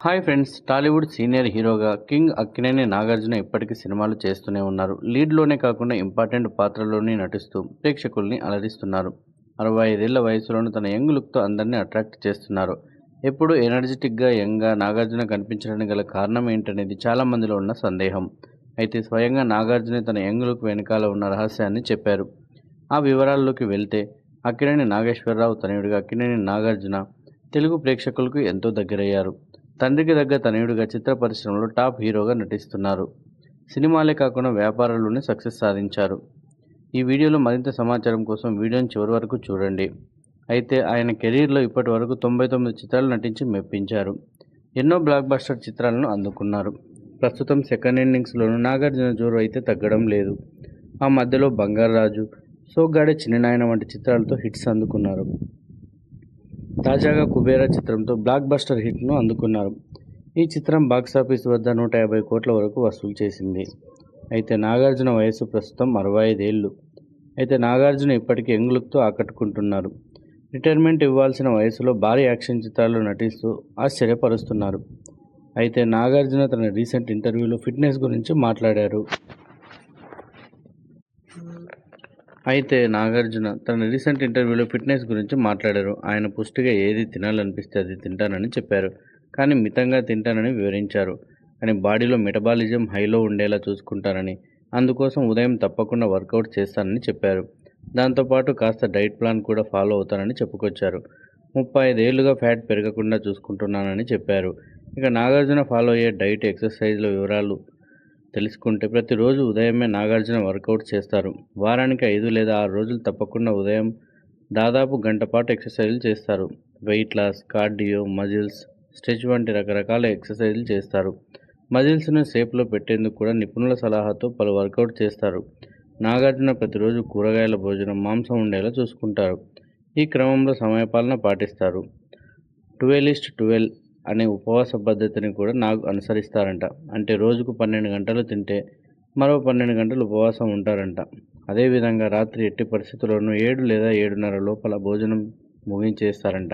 Hi friends, Tollywood senior హీరోగా king Akkineni Nagarjuna ఇప్పటికీ సినిమాలు చేస్తూనే ఉన్నారు. లీడ్లోనే కాకుండా ఇంపార్టెంట్ పాత్రల్లోనే నటిస్తూ ప్రేక్షకుల్ని అలరిస్తున్నారు. 65 ఏళ్ల వయసులోనూ తన యంగ్ లుక్తో అందరినీ అట్రాక్ట్ చేస్తున్నారు. ఎప్పుడూ ఎనర్జెటిక్గా, యంగ్గా నాగార్జున కనిపించడానికి గల కారణం ఏంటనేది చాలా మందిలో ఉన్న సందేహం. అయితే స్వయంగా నాగార్జునే తన యంగ్ లుక్ వెనకాల ఉన్న రహస్యాన్ని చెప్పారు. ఆ వివరాల్లోకి వెళ్తే, అక్కినేని నాగేశ్వరరావు తనయుడిగా అక్కినేని నాగార్జున తెలుగు ప్రేక్షకులకు ఎంతో దగ్గరయ్యారు. తండ్రికి దగ్గర తనయుడిగా చిత్ర పరిశ్రమలో టాప్ హీరోగా నటిస్తున్నారు. సినిమాలే కాకుండా వ్యాపారాల్లోనే సక్సెస్ సాధించారు. ఈ వీడియోలో మరింత సమాచారం కోసం వీడియోని చివరి వరకు చూడండి. అయితే ఆయన కెరీర్లో ఇప్పటి వరకు 99 చిత్రాలు నటించి మెప్పించారు. ఎన్నో బ్లాక్ బస్టర్ చిత్రాలను అందుకున్నారు. ప్రస్తుతం సెకండ్ ఇన్నింగ్స్లోనూ నాగార్జున జోరు అయితే తగ్గడం లేదు. ఆ మధ్యలో బంగారాజు, సోగ్గాడే చిన్ననాయన వంటి చిత్రాలతో హిట్స్ అందుకున్నారు. తాజాగా కుబేరా చిత్రంతో బ్లాక్ బస్టర్ హిట్ను అందుకున్నారు. ఈ చిత్రం బాక్సాఫీస్ వద్ద 150 కోట్ల వరకు వసూలు చేసింది. అయితే నాగార్జున వయసు ప్రస్తుతం 65 ఏళ్లు. అయితే నాగార్జున ఇప్పటికీ యంగ్ లుక్తో ఆకట్టుకుంటున్నారు. రిటైర్మెంట్ ఇవ్వాల్సిన వయసులో భారీ యాక్షన్ చిత్రాల్లో నటిస్తూ ఆశ్చర్యపరుస్తున్నారు. అయితే నాగార్జున తన రీసెంట్ ఇంటర్వ్యూలో ఫిట్నెస్ గురించి మాట్లాడారు. ఆయన పుష్టిగా ఏది తినాలనిపిస్తే అది తింటానని చెప్పారు. కానీ మితంగా తింటానని వివరించారు. కానీ బాడీలో మెటబాలిజం హైలో ఉండేలా చూసుకుంటానని, అందుకోసం ఉదయం తప్పకుండా వర్కౌట్ చేస్తానని చెప్పారు. దాంతోపాటు కాస్త డైట్ ప్లాన్ కూడా ఫాలో అవుతానని చెప్పుకొచ్చారు. 35 ఏళ్లుగా ఫ్యాట్ పెరగకుండా చూసుకుంటున్నానని చెప్పారు. ఇక నాగార్జున ఫాలో అయ్యే డైట్, ఎక్సర్సైజ్ల వివరాలు తెలుసుకుంటే, ప్రతిరోజు ఉదయమే నాగార్జున వర్కౌట్ చేస్తారు. వారానికి 5 లేదా 6 రోజులు తప్పకుండా ఉదయం దాదాపు గంట పాటు ఎక్సర్సైజులు చేస్తారు. Weight loss, cardio, muscles stretch వంటి రకరకాల ఎక్సర్సైజులు చేస్తారు. మజిల్స్ను షేప్లో పెట్టేందుకు కూడా నిపుణుల సలహాతో పలు వర్కౌట్ చేస్తారు. నాగార్జున ప్రతిరోజు కూరగాయల భోజనం, మాంసం ఉండేలా చూసుకుంటారు. ఈ క్రమంలో సమయపాలన పాటిస్తారు. 12:12 అనే ఉపవాస పద్ధతిని కూడా నాగ్ అనుసరిస్తారంట. అంటే రోజుకు 12 గంటలు తింటే మరో 12 గంటలు ఉపవాసం ఉంటారంట. అదేవిధంగా రాత్రి ఎట్టి పరిస్థితుల్లోనూ 7 లేదా 7:30 లోపల భోజనం ముగించేస్తారంట.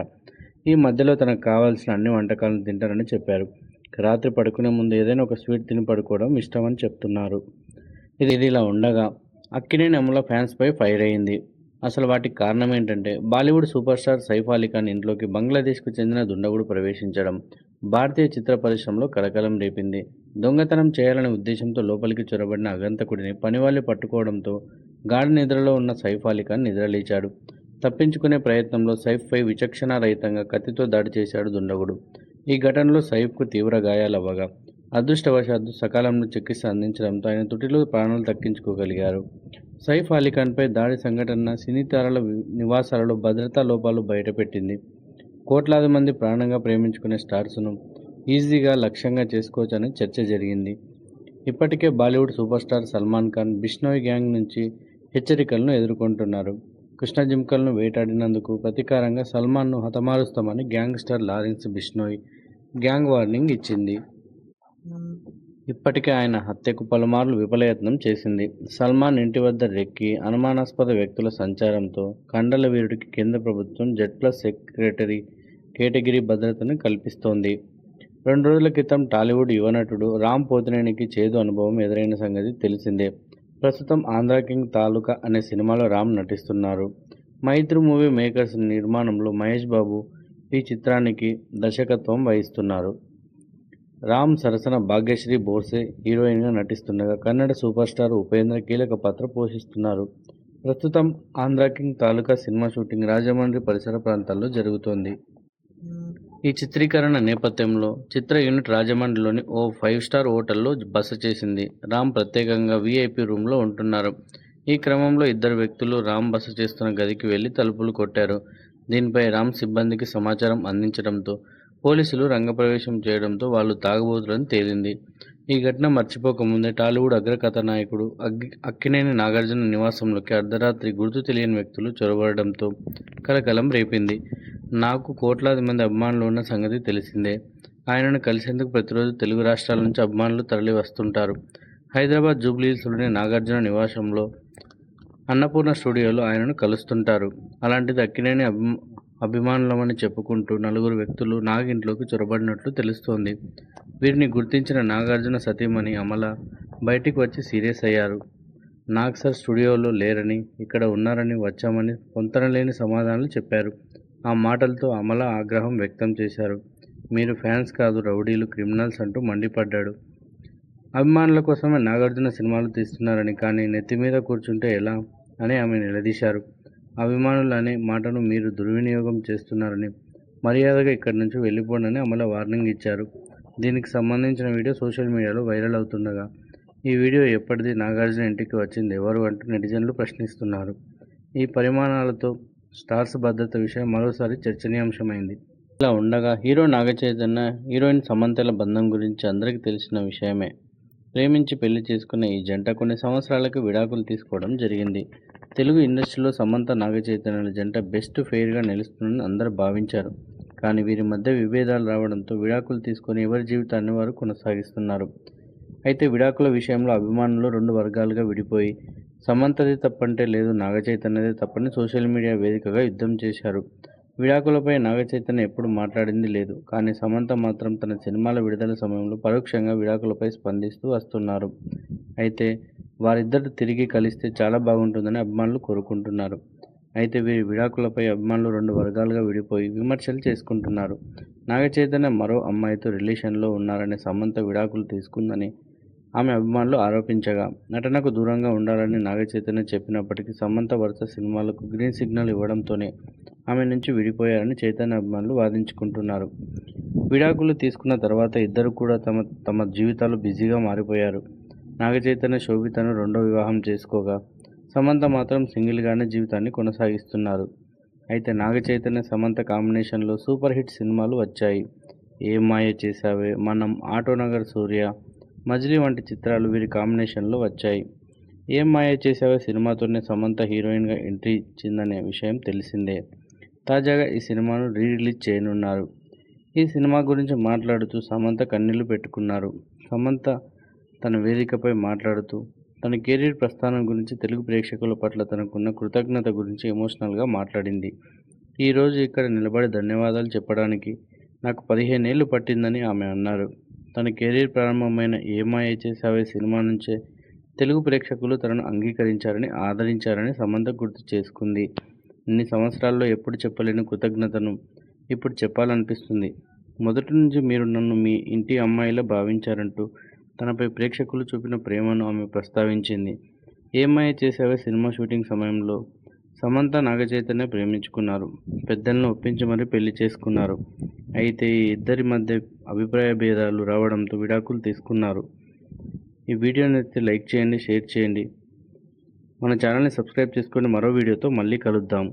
ఈ మధ్యలో తనకు కావాల్సిన అన్ని వంటకాలను తింటారని చెప్పారు. రాత్రి పడుకునే ముందు ఏదైనా ఒక స్వీట్ తిని పడుకోవడం ఇష్టమని చెప్తున్నారు. ఇది ఇలా ఉండగా, అక్కినేని అమల ఫ్యాన్స్పై ఫైర్ అయింది. అసలు వాటికి కారణం ఏంటంటే, బాలీవుడ్ సూపర్ స్టార్ సైఫ్ అలీ ఖాన్ ఇంట్లోకి బంగ్లాదేశ్కు చెందిన దుండగుడు ప్రవేశించడం భారతీయ చిత్ర పరిశ్రమలో కలకలం రేపింది. దొంగతనం చేయాలనే ఉద్దేశంతో లోపలికి చొరబడిన ఆగంతకుడిని పనివాళ్లు పట్టుకోవడంతో గాఢ నిద్రలో ఉన్న సైఫ్ అలీ ఖాన్ నిద్రలేచాడు. తప్పించుకునే ప్రయత్నంలో సైఫ్పై విచక్షణారహితంగా కత్తితో దాడి చేశాడు దుండగుడు. ఈ ఘటనలో సైఫ్కు తీవ్ర గాయాలవ్వగా, అదృష్టవశాత్తు సకాలంలో చికిత్స అందించడంతో ఆయన తుటిలో ప్రాణాలు దక్కించుకోగలిగారు. సైఫ్ అలీఖాన్పై దాడి సంఘటన సినీ తారల నివాసాలలో భద్రతా లోపాలు బయటపెట్టింది. కోట్లాది మంది ప్రాణంగా ప్రేమించుకునే స్టార్స్ను ఈజీగా లక్ష్యంగా చేసుకోవచ్చని చర్చ జరిగింది. ఇప్పటికే Bollywood super star Salman Khan Bishnoi gang నుంచి హెచ్చరికలను ఎదుర్కొంటున్నారు. కృష్ణ జింకలను వేటాడినందుకు ప్రతీకారంగా సల్మాన్ను హతమారుస్తామని gangster Lawrence Bishnoi gang warning ఇచ్చింది. ఇప్పటికే ఆయన హత్యకు పలుమార్లు విఫలయత్నం చేసింది. సల్మాన్ ఇంటి వద్ద రెక్కి అనుమానాస్పద వ్యక్తుల సంచారంతో కండల వీరుడికి కేంద్ర ప్రభుత్వం జెడ్+ కేటగిరీ భద్రతను కల్పిస్తోంది. 2 రోజుల క్రితం టాలీవుడ్ యువనటుడు రామ్ పోతినేనికి చేదు అనుభవం ఎదురైన సంగతి తెలిసిందే. ప్రస్తుతం ఆంధ్రా కింగ్ తాలూకా అనే సినిమాలో రామ్ నటిస్తున్నారు. మైత్రి మూవీ మేకర్స్ నిర్మాణంలో మహేష్ బాబు ఈ చిత్రానికి దర్శకత్వం వహిస్తున్నారు. రామ్ సరసన భాగ్యశ్రీ బోర్సే హీరోయిన్గా నటిస్తుండగా, కన్నడ సూపర్ స్టార్ ఉపేంద్ర కీలక పాత్ర పోషిస్తున్నారు. ప్రస్తుతం ఆంధ్రా కింగ్ తాలూకా సినిమా షూటింగ్ రాజమండ్రి పరిసర ప్రాంతాల్లో జరుగుతోంది. ఈ చిత్రీకరణ నేపథ్యంలో చిత్ర యూనిట్ రాజమండ్రిలోని ఓ 5 స్టార్ హోటల్లో బస చేసింది. రామ్ ప్రత్యేకంగా వీఐపీ రూమ్లో ఉంటున్నారు. ఈ క్రమంలో 2 వ్యక్తులు రామ్ బస చేస్తున్న గదికి వెళ్లి తలుపులు కొట్టారు. దీనిపై రామ్ సిబ్బందికి సమాచారం అందించడంతో పోలీసులు రంగప్రవేశం చేయడంతో వాళ్లు తాగుబోతులని తేలింది. ఈ ఘటన మర్చిపోకముందే టాలీవుడ్ అగ్రకథానాయకుడు అక్కినేని నాగార్జున నివాసంలోకి అర్ధరాత్రి గుర్తు తెలియని వ్యక్తులు చొరబడడంతో కలకలం రేపింది. నాకు కోట్లాది మంది అభిమానులు ఉన్న సంగతి తెలిసిందే. ఆయనను కలిసేందుకు ప్రతిరోజు తెలుగు రాష్ట్రాల నుంచి అభిమానులు తరలి వస్తుంటారు. హైదరాబాద్ జూబ్లీహిల్స్లోని నాగార్జున నివాసంలో అన్నపూర్ణ స్టూడియోలో ఆయనను కలుస్తుంటారు. అలాంటిది అక్కినేని అభిమానులమని చెప్పుకుంటూ నలుగురు వ్యక్తులు నాగ్ ఇంట్లోకి చొరబడినట్లు తెలుస్తోంది. వీరిని గుర్తించిన నాగార్జున సతీమణి అమల బయటికి వచ్చి సీరియస్ అయ్యారు. నాగ్ సార్ స్టూడియోలో లేరని, ఇక్కడ ఉన్నారని వచ్చామని పొంతనలేని సమాధానాలు చెప్పారు. ఆ మాటలతో అమల ఆగ్రహం వ్యక్తం చేశారు. మీరు ఫ్యాన్స్ కాదు, రౌడీలు, క్రిమినల్స్ అంటూ మండిపడ్డాడు. అభిమానుల కోసమే నాగార్జున సినిమాలు తీస్తున్నారని, కానీ నెత్తి మీద కూర్చుంటే ఎలా అని ఆమె నిలదీశారు. అభిమానులు అనే మాటను మీరు దుర్వినియోగం చేస్తున్నారని, మర్యాదగా ఇక్కడి నుంచి వెళ్ళిపోండని అమల వార్నింగ్ ఇచ్చారు. దీనికి సంబంధించిన వీడియో సోషల్ మీడియాలో వైరల్ అవుతుండగా, ఈ వీడియో ఎప్పటిది, నాగార్జున ఇంటికి వచ్చింది ఎవరు అంటూ నెటిజన్లు ప్రశ్నిస్తున్నారు. ఈ పరిమాణాలతో స్టార్స్ భద్రత విషయం మరోసారి చర్చనీయాంశమైంది. ఇలా ఉండగా హీరో నాగచైతన్య, హీరోయిన్ సమంతల బంధం గురించి అందరికీ తెలిసిన విషయమే. ప్రేమించి పెళ్లి చేసుకున్న ఈ జంట కొన్ని సంవత్సరాలకు విడాకులు తీసుకోవడం జరిగింది. తెలుగు ఇండస్ట్రీలో సమంత నాగచైతన్యుల జంట బెస్ట్ ఫెయిర్గా నిలుస్తుందని అందరూ భావించారు. కానీ వీరి మధ్య విభేదాలు రావడంతో విడాకులు తీసుకొని ఎవరి జీవితాన్ని వారు కొనసాగిస్తున్నారు. అయితే విడాకుల విషయంలో అభిమానులు రెండు వర్గాలుగా విడిపోయి సమంతది తప్పంటే లేదు, నాగచైతన్యదే తప్పని సోషల్ మీడియా వేదికగా యుద్ధం చేశారు. విడాకులపై నాగచైతన్య ఎప్పుడు మాట్లాడింది లేదు. కానీ సమంత మాత్రం తన సినిమాల విడుదల సమయంలో పరోక్షంగా విడాకులపై స్పందిస్తూ వస్తున్నారు. అయితే వారిద్దరు తిరిగి కలిస్తే చాలా బాగుంటుందని అభిమానులు కోరుకుంటున్నారు. అయితే వీరి విడాకులపై అభిమానులు రెండు వర్గాలుగా విడిపోయి విమర్శలు చేసుకుంటున్నారు. నాగచైతన్య మరో అమ్మాయితో రిలేషన్లో ఉన్నారని, సమంత విడాకులు తీసుకుందని ఆమె అభిమానులు ఆరోపించగా, నటనకు దూరంగా ఉండాలని నాగచైతన్య చెప్పినప్పటికీ సమంత వరుస సినిమాలకు గ్రీన్ సిగ్నల్ ఇవ్వడంతోనే ఆమె నుంచి విడిపోయారని చైతన్య అభిమానులు వాదించుకుంటున్నారు. విడాకులు తీసుకున్న తర్వాత ఇద్దరు కూడా తమ జీవితాలు బిజీగా మారిపోయారు. నాగచైతన్య శోభితను రెండో వివాహం చేసుకోగా, సమంత మాత్రం సింగిల్గానే జీవితాన్ని కొనసాగిస్తున్నారు. అయితే నాగచైతన్య సమంత కాంబినేషన్లో సూపర్ హిట్ సినిమాలు వచ్చాయి. ఏం మాయ చేశావే, మనం, ఆటోనగర్ సూర్య, మజిలీ వంటి చిత్రాలు వీరి కాంబినేషన్లో వచ్చాయి. ఏం మాయ చేశావే సినిమాతోనే సమంత హీరోయిన్గా ఎంట్రీ ఇచ్చిందనే విషయం తెలిసిందే. తాజాగా ఈ సినిమాను రిలీజ్ చేయనున్నారు. ఈ సినిమా గురించి మాట్లాడుతూ సమంత కన్నీళ్లు పెట్టుకున్నారు. సమంత తన వేదికపై మాట్లాడుతూ తన కెరీర్ ప్రస్థానం గురించి, తెలుగు ప్రేక్షకుల పట్ల తనకున్న కృతజ్ఞత గురించి ఎమోషనల్గా మాట్లాడింది. ఈరోజు ఇక్కడ నిలబడి ధన్యవాదాలు చెప్పడానికి నాకు 15 ఏళ్లు పట్టిందని ఆమె అన్నారు. తన కెరీర్ ప్రారంభమైన ఏం మాయ చేశావే సినిమా నుంచే తెలుగు ప్రేక్షకులు తనను అంగీకరించారని, ఆదరించారని సమంత గుర్తు చేసుకుంది. ఇన్ని సంవత్సరాల్లో ఎప్పుడు చెప్పలేని కృతజ్ఞతను ఇప్పుడు చెప్పాలనిపిస్తుంది. మొదటి నుంచి మీరు నన్ను మీ ఇంటి అమ్మాయిలా భావించారంటూ తనపై ప్రేక్షకులు చూపిన ప్రేమను ఆమె ప్రస్తావించింది. ఏం మాయ చేశావే సినిమా షూటింగ్ సమయంలో సమంత నాగచైతన్య ప్రేమించుకున్నారు. పెద్దలను ఒప్పించి మరీ పెళ్లి చేసుకున్నారు. అయితే ఈ ఇద్దరి మధ్య అభిప్రాయ భేదాలు రావడంతో విడాకులు తీసుకున్నారు. ఈ వీడియోని లైక్ చేయండి, షేర్ చేయండి. మన ఛానల్ని సబ్స్క్రైబ్ చేసుకొని మరో వీడియోతో మళ్ళీ కలుద్దాం.